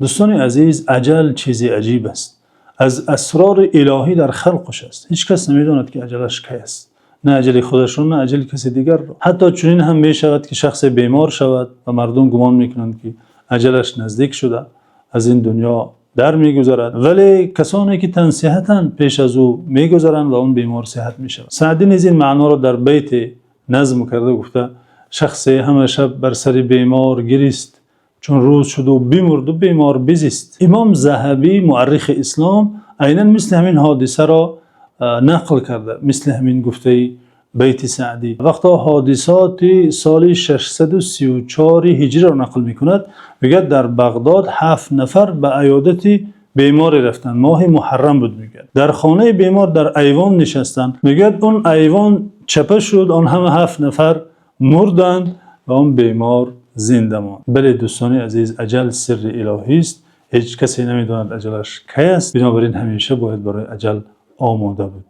دوستان عزیز، اجل چیزی عجیب است. از اسرار الهی در خلقش است. هیچ کس نمیداند که اجلش کی است. نه اجل خودش را، نه اجل کسی دیگر را. حتی چنین هم می شود که شخص بیمار شود و مردم گمان میکنند که اجلش نزدیک شده، از این دنیا در میگذرد، ولی کسانی که تن صحتند پیش از او میگذرند و اون بیمار صحت میشود. سعدی نیز این معنا را در بیت نظم کرده، گفته شخص همه شب بر سر بیمار گریست، چون روز شد و بیمرد و بیمار بزیست. امام ذهبی مورخ اسلام عیناً مثل همین حادثه را نقل کرده، مثل همین گفته بیت سعدی. وقتا حادثات سال 634 هجری را نقل میکند، میگه در بغداد 7 نفر به عیادت بیماری رفتند. ماه محرم بود. میگه در خانه بیمار در ایوان نشستند. میگه اون ایوان چپه شد، آن همه 7 نفر مردند و اون بیمار زنده ماند. بله دوستان عزیز، اجل سر الهی است. هیچ کسی نمیداند اجلش کی است. بنابراین همیشه باید برای اجل آماده بود.